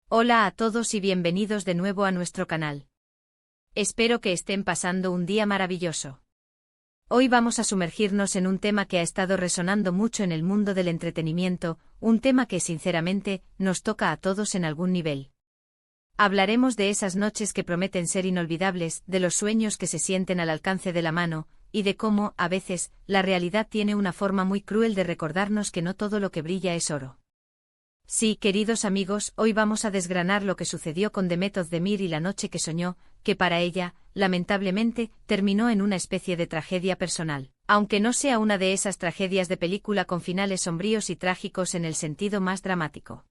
Hola a todos y bienvenidos de nuevo a nuestro canal. Espero que estén pasando un día maravilloso. Hoy vamos a sumergirnos en un tema que ha estado resonando mucho en el mundo del entretenimiento, un tema que sinceramente nos toca a todos en algún nivel. Hablaremos de esas noches que prometen ser inolvidables, de los sueños que se sienten al alcance de la mano, y de cómo, a veces, la realidad tiene una forma muy cruel de recordarnos que no todo lo que brilla es oro. Sí, queridos amigos, hoy vamos a desgranar lo que sucedió con Demet Özdemir y la noche que soñó, que para ella, lamentablemente, terminó en una especie de tragedia personal, aunque no sea una de esas tragedias de película con finales sombríos y trágicos en el sentido más dramático.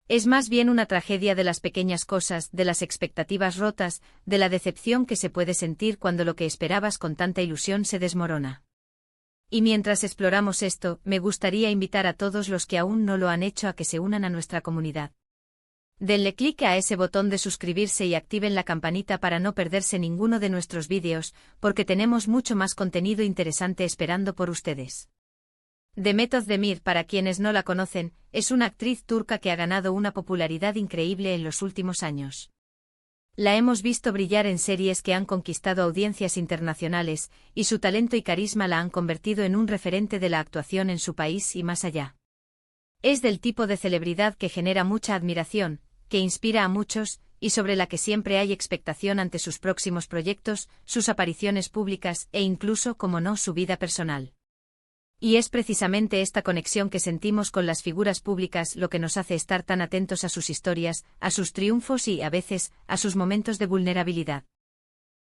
Es más bien una tragedia de las pequeñas cosas, de las expectativas rotas, de la decepción que se puede sentir cuando lo que esperabas con tanta ilusión se desmorona. Y mientras exploramos esto, me gustaría invitar a todos los que aún no lo han hecho a que se unan a nuestra comunidad. Denle clic a ese botón de suscribirse y activen la campanita para no perderse ninguno de nuestros vídeos, porque tenemos mucho más contenido interesante esperando por ustedes. Demet Özdemir, para quienes no la conocen, es una actriz turca que ha ganado una popularidad increíble en los últimos años. La hemos visto brillar en series que han conquistado audiencias internacionales, y su talento y carisma la han convertido en un referente de la actuación en su país y más allá. Es del tipo de celebridad que genera mucha admiración, que inspira a muchos, y sobre la que siempre hay expectación ante sus próximos proyectos, sus apariciones públicas e incluso, como no, su vida personal. Y es precisamente esta conexión que sentimos con las figuras públicas lo que nos hace estar tan atentos a sus historias, a sus triunfos y, a veces, a sus momentos de vulnerabilidad.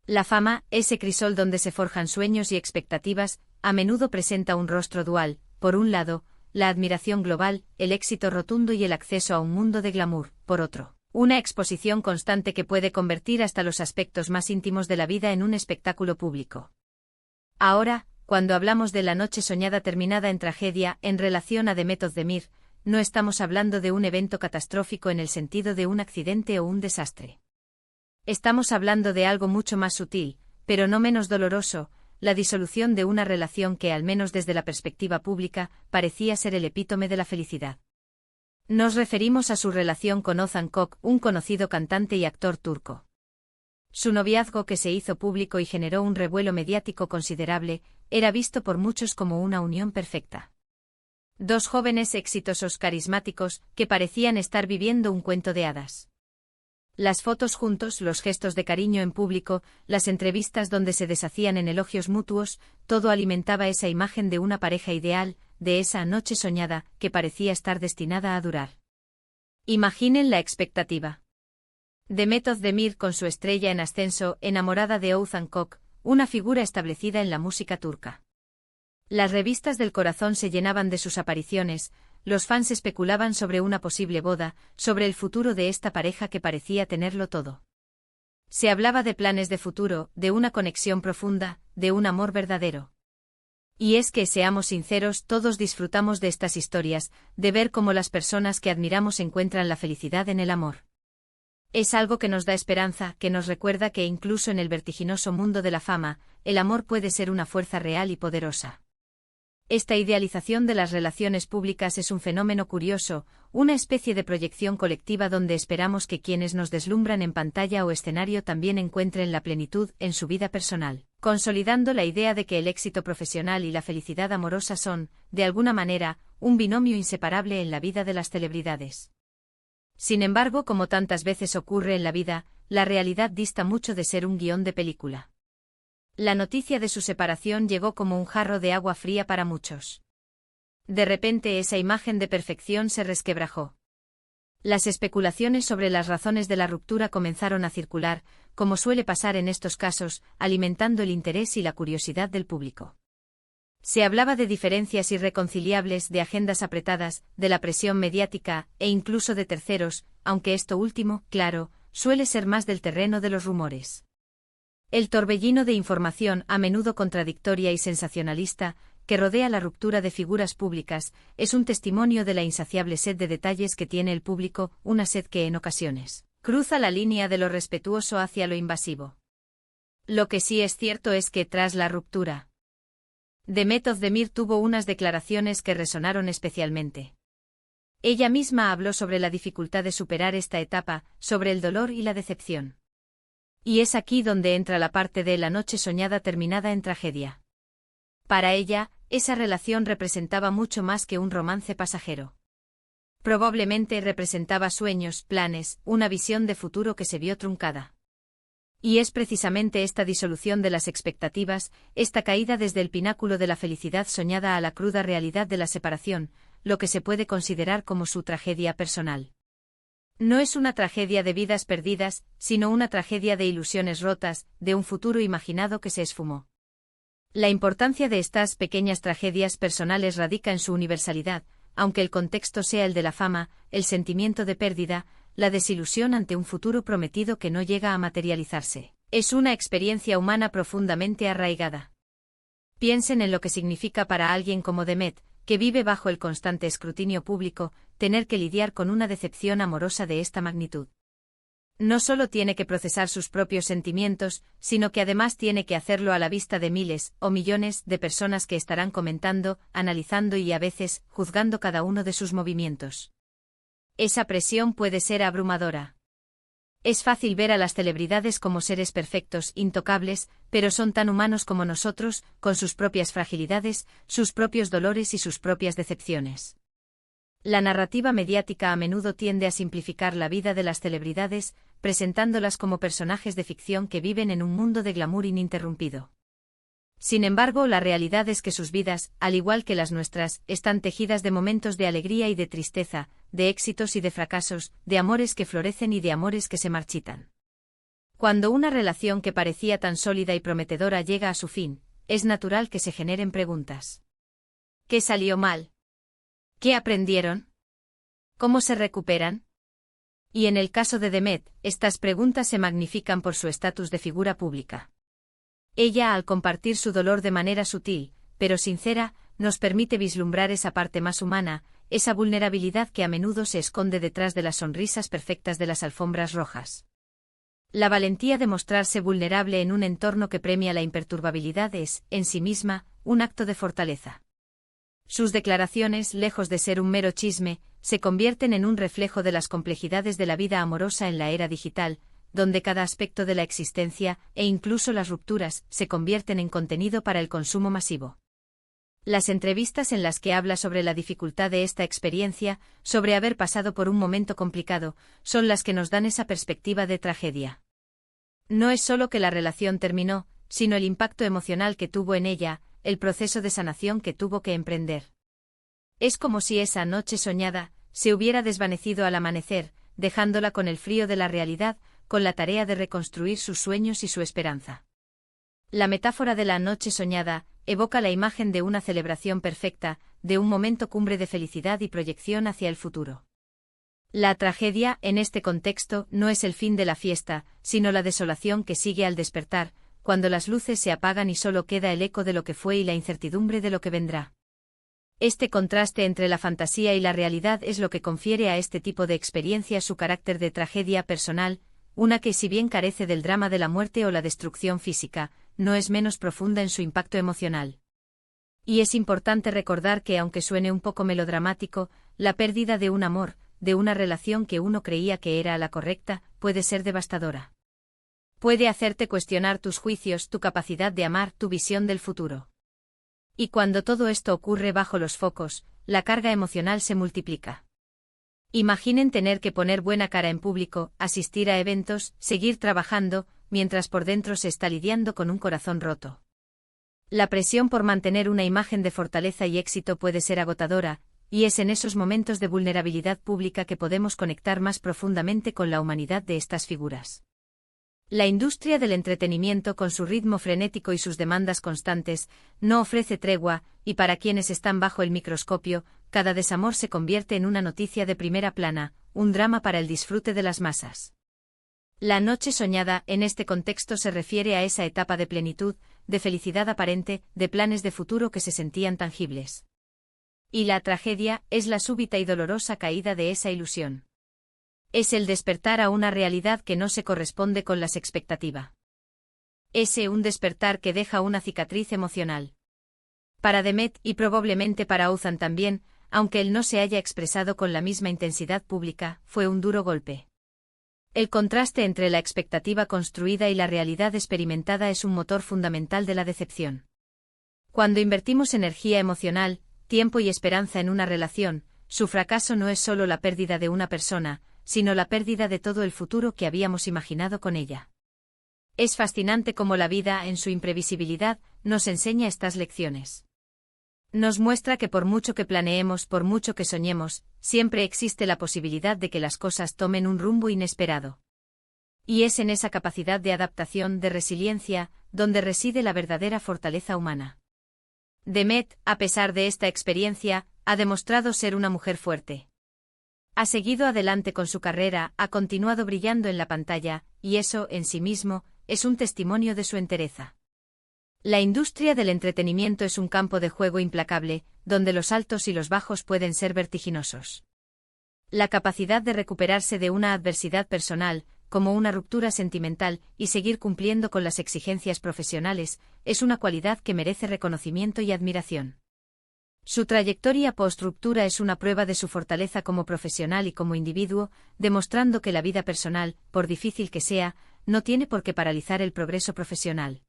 La fama, ese crisol donde se forjan sueños y expectativas, a menudo presenta un rostro dual: por un lado, la admiración global, el éxito rotundo y el acceso a un mundo de glamour; por otro, una exposición constante que puede convertir hasta los aspectos más íntimos de la vida en un espectáculo público. Ahora, cuando hablamos de la noche soñada terminada en tragedia en relación a Demet Özdemir, no estamos hablando de un evento catastrófico en el sentido de un accidente o un desastre. Estamos hablando de algo mucho más sutil, pero no menos doloroso: la disolución de una relación que, al menos desde la perspectiva pública, parecía ser el epítome de la felicidad. Nos referimos a su relación con Ozan Koç, un conocido cantante y actor turco. Su noviazgo, que se hizo público y generó un revuelo mediático considerable, era visto por muchos como una unión perfecta. Dos jóvenes exitosos carismáticos, que parecían estar viviendo un cuento de hadas. Las fotos juntos, los gestos de cariño en público, las entrevistas donde se deshacían en elogios mutuos, todo alimentaba esa imagen de una pareja ideal, de esa noche soñada, que parecía estar destinada a durar. Imaginen la expectativa. Demet Özdemir, con su estrella en ascenso, enamorada de Ozan Koç, una figura establecida en la música turca. Las revistas del corazón se llenaban de sus apariciones, los fans especulaban sobre una posible boda, sobre el futuro de esta pareja que parecía tenerlo todo. Se hablaba de planes de futuro, de una conexión profunda, de un amor verdadero. Y es que, seamos sinceros, todos disfrutamos de estas historias, de ver cómo las personas que admiramos encuentran la felicidad en el amor. Es algo que nos da esperanza, que nos recuerda que incluso en el vertiginoso mundo de la fama, el amor puede ser una fuerza real y poderosa. Esta idealización de las relaciones públicas es un fenómeno curioso, una especie de proyección colectiva donde esperamos que quienes nos deslumbran en pantalla o escenario también encuentren la plenitud en su vida personal, consolidando la idea de que el éxito profesional y la felicidad amorosa son, de alguna manera, un binomio inseparable en la vida de las celebridades. Sin embargo, como tantas veces ocurre en la vida, la realidad dista mucho de ser un guión de película. La noticia de su separación llegó como un jarro de agua fría para muchos. De repente esa imagen de perfección se resquebrajó. Las especulaciones sobre las razones de la ruptura comenzaron a circular, como suele pasar en estos casos, alimentando el interés y la curiosidad del público. Se hablaba de diferencias irreconciliables, de agendas apretadas, de la presión mediática, e incluso de terceros, aunque esto último, claro, suele ser más del terreno de los rumores. El torbellino de información, a menudo contradictoria y sensacionalista, que rodea la ruptura de figuras públicas, es un testimonio de la insaciable sed de detalles que tiene el público, una sed que en ocasiones cruza la línea de lo respetuoso hacia lo invasivo. Lo que sí es cierto es que, tras la ruptura, Demet Özdemir tuvo unas declaraciones que resonaron especialmente. Ella misma habló sobre la dificultad de superar esta etapa, sobre el dolor y la decepción. Y es aquí donde entra la parte de la noche soñada terminada en tragedia. Para ella, esa relación representaba mucho más que un romance pasajero. Probablemente representaba sueños, planes, una visión de futuro que se vio truncada. Y es precisamente esta disolución de las expectativas, esta caída desde el pináculo de la felicidad soñada a la cruda realidad de la separación, lo que se puede considerar como su tragedia personal. No es una tragedia de vidas perdidas, sino una tragedia de ilusiones rotas, de un futuro imaginado que se esfumó. La importancia de estas pequeñas tragedias personales radica en su universalidad, aunque el contexto sea el de la fama, el sentimiento de pérdida, la desilusión ante un futuro prometido que no llega a materializarse. Es una experiencia humana profundamente arraigada. Piensen en lo que significa para alguien como Demet, que vive bajo el constante escrutinio público, tener que lidiar con una decepción amorosa de esta magnitud. No solo tiene que procesar sus propios sentimientos, sino que además tiene que hacerlo a la vista de miles o millones de personas que estarán comentando, analizando y a veces juzgando cada uno de sus movimientos. Esa presión puede ser abrumadora. Es fácil ver a las celebridades como seres perfectos, intocables, pero son tan humanos como nosotros, con sus propias fragilidades, sus propios dolores y sus propias decepciones. La narrativa mediática a menudo tiende a simplificar la vida de las celebridades, presentándolas como personajes de ficción que viven en un mundo de glamour ininterrumpido. Sin embargo, la realidad es que sus vidas, al igual que las nuestras, están tejidas de momentos de alegría y de tristeza, de éxitos y de fracasos, de amores que florecen y de amores que se marchitan. Cuando una relación que parecía tan sólida y prometedora llega a su fin, es natural que se generen preguntas. ¿Qué salió mal? ¿Qué aprendieron? ¿Cómo se recuperan? Y en el caso de Demet, estas preguntas se magnifican por su estatus de figura pública. Ella, al compartir su dolor de manera sutil, pero sincera, nos permite vislumbrar esa parte más humana, esa vulnerabilidad que a menudo se esconde detrás de las sonrisas perfectas de las alfombras rojas. La valentía de mostrarse vulnerable en un entorno que premia la imperturbabilidad es, en sí misma, un acto de fortaleza. Sus declaraciones, lejos de ser un mero chisme, se convierten en un reflejo de las complejidades de la vida amorosa en la era digital, donde cada aspecto de la existencia, e incluso las rupturas, se convierten en contenido para el consumo masivo. Las entrevistas en las que habla sobre la dificultad de esta experiencia, sobre haber pasado por un momento complicado, son las que nos dan esa perspectiva de tragedia. No es solo que la relación terminó, sino el impacto emocional que tuvo en ella, el proceso de sanación que tuvo que emprender. Es como si esa noche soñada se hubiera desvanecido al amanecer, dejándola con el frío de la realidad, con la tarea de reconstruir sus sueños y su esperanza. La metáfora de la noche soñada evoca la imagen de una celebración perfecta, de un momento cumbre de felicidad y proyección hacia el futuro. La tragedia, en este contexto, no es el fin de la fiesta, sino la desolación que sigue al despertar, cuando las luces se apagan y solo queda el eco de lo que fue y la incertidumbre de lo que vendrá. Este contraste entre la fantasía y la realidad es lo que confiere a este tipo de experiencia su carácter de tragedia personal, una que, si bien carece del drama de la muerte o la destrucción física, no es menos profunda en su impacto emocional. Y es importante recordar que, aunque suene un poco melodramático, la pérdida de un amor, de una relación que uno creía que era la correcta, puede ser devastadora. Puede hacerte cuestionar tus juicios, tu capacidad de amar, tu visión del futuro. Y cuando todo esto ocurre bajo los focos, la carga emocional se multiplica. Imaginen tener que poner buena cara en público, asistir a eventos, seguir trabajando, mientras por dentro se está lidiando con un corazón roto. La presión por mantener una imagen de fortaleza y éxito puede ser agotadora, y es en esos momentos de vulnerabilidad pública que podemos conectar más profundamente con la humanidad de estas figuras. La industria del entretenimiento, con su ritmo frenético y sus demandas constantes, no ofrece tregua, y para quienes están bajo el microscopio, cada desamor se convierte en una noticia de primera plana, un drama para el disfrute de las masas. La noche soñada, en este contexto, se refiere a esa etapa de plenitud, de felicidad aparente, de planes de futuro que se sentían tangibles. Y la tragedia es la súbita y dolorosa caída de esa ilusión. Es el despertar a una realidad que no se corresponde con las expectativas. Es un despertar que deja una cicatriz emocional. Para Demet, y probablemente para Ouzhan también, aunque él no se haya expresado con la misma intensidad pública, fue un duro golpe. El contraste entre la expectativa construida y la realidad experimentada es un motor fundamental de la decepción. Cuando invertimos energía emocional, tiempo y esperanza en una relación, su fracaso no es solo la pérdida de una persona, sino la pérdida de todo el futuro que habíamos imaginado con ella. Es fascinante cómo la vida, en su imprevisibilidad, nos enseña estas lecciones. Nos muestra que por mucho que planeemos, por mucho que soñemos, siempre existe la posibilidad de que las cosas tomen un rumbo inesperado. Y es en esa capacidad de adaptación, de resiliencia, donde reside la verdadera fortaleza humana. Demet, a pesar de esta experiencia, ha demostrado ser una mujer fuerte. Ha seguido adelante con su carrera, ha continuado brillando en la pantalla, y eso, en sí mismo, es un testimonio de su entereza. La industria del entretenimiento es un campo de juego implacable, donde los altos y los bajos pueden ser vertiginosos. La capacidad de recuperarse de una adversidad personal, como una ruptura sentimental, y seguir cumpliendo con las exigencias profesionales, es una cualidad que merece reconocimiento y admiración. Su trayectoria post-ruptura es una prueba de su fortaleza como profesional y como individuo, demostrando que la vida personal, por difícil que sea, no tiene por qué paralizar el progreso profesional.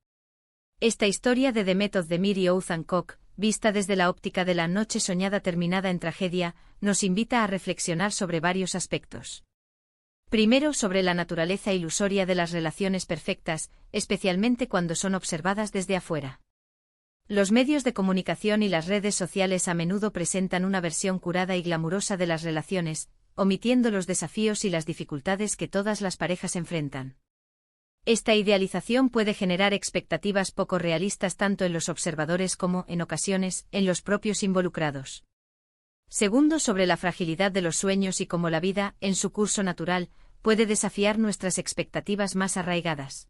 Esta historia de Demet Özdemir y Oğuzhan Koç, vista desde la óptica de la noche soñada terminada en tragedia, nos invita a reflexionar sobre varios aspectos. Primero, sobre la naturaleza ilusoria de las relaciones perfectas, especialmente cuando son observadas desde afuera. Los medios de comunicación y las redes sociales a menudo presentan una versión curada y glamurosa de las relaciones, omitiendo los desafíos y las dificultades que todas las parejas enfrentan. Esta idealización puede generar expectativas poco realistas tanto en los observadores como, en ocasiones, en los propios involucrados. Segundo, sobre la fragilidad de los sueños y cómo la vida, en su curso natural, puede desafiar nuestras expectativas más arraigadas.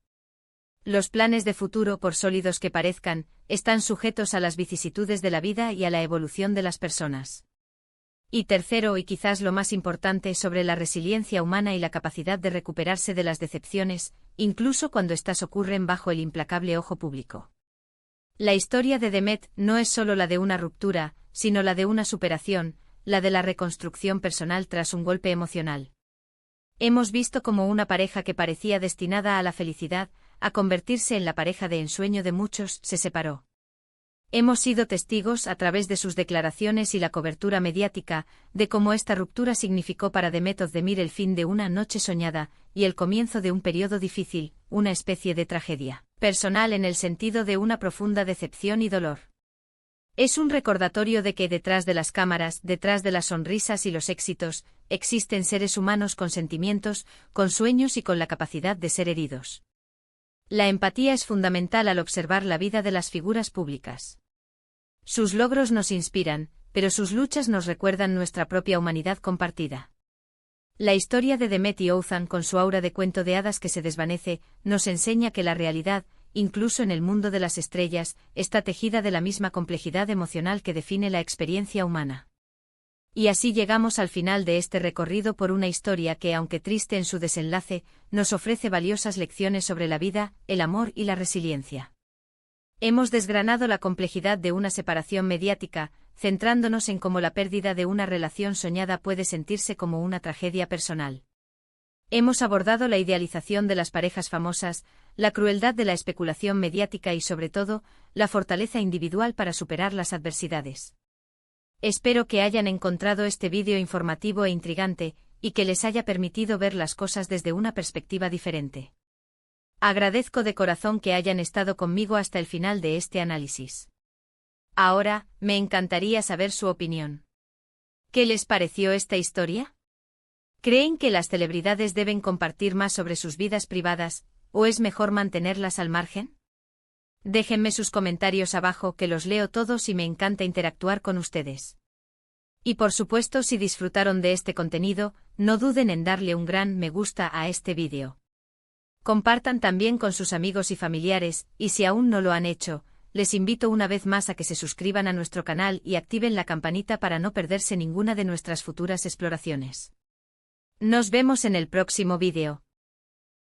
Los planes de futuro, por sólidos que parezcan, están sujetos a las vicisitudes de la vida y a la evolución de las personas. Y tercero, y quizás lo más importante, sobre la resiliencia humana y la capacidad de recuperarse de las decepciones, incluso cuando éstas ocurren bajo el implacable ojo público. La historia de Demet no es solo la de una ruptura, sino la de una superación, la de la reconstrucción personal tras un golpe emocional. Hemos visto cómo una pareja que parecía destinada a la felicidad, a convertirse en la pareja de ensueño de muchos, se separó. Hemos sido testigos, a través de sus declaraciones y la cobertura mediática, de cómo esta ruptura significó para Demet Özdemir el fin de una noche soñada, y el comienzo de un periodo difícil, una especie de tragedia personal en el sentido de una profunda decepción y dolor. Es un recordatorio de que detrás de las cámaras, detrás de las sonrisas y los éxitos, existen seres humanos con sentimientos, con sueños y con la capacidad de ser heridos. La empatía es fundamental al observar la vida de las figuras públicas. Sus logros nos inspiran, pero sus luchas nos recuerdan nuestra propia humanidad compartida. La historia de Demet y Oğuzhan, con su aura de cuento de hadas que se desvanece, nos enseña que la realidad, incluso en el mundo de las estrellas, está tejida de la misma complejidad emocional que define la experiencia humana. Y así llegamos al final de este recorrido por una historia que, aunque triste en su desenlace, nos ofrece valiosas lecciones sobre la vida, el amor y la resiliencia. Hemos desgranado la complejidad de una separación mediática, centrándonos en cómo la pérdida de una relación soñada puede sentirse como una tragedia personal. Hemos abordado la idealización de las parejas famosas, la crueldad de la especulación mediática y, sobre todo, la fortaleza individual para superar las adversidades. Espero que hayan encontrado este vídeo informativo e intrigante, y que les haya permitido ver las cosas desde una perspectiva diferente. Agradezco de corazón que hayan estado conmigo hasta el final de este análisis. Ahora, me encantaría saber su opinión. ¿Qué les pareció esta historia? ¿Creen que las celebridades deben compartir más sobre sus vidas privadas, o es mejor mantenerlas al margen? Déjenme sus comentarios abajo, que los leo todos y me encanta interactuar con ustedes. Y por supuesto, si disfrutaron de este contenido, no duden en darle un gran me gusta a este vídeo. Compartan también con sus amigos y familiares, y si aún no lo han hecho, les invito una vez más a que se suscriban a nuestro canal y activen la campanita para no perderse ninguna de nuestras futuras exploraciones. Nos vemos en el próximo vídeo.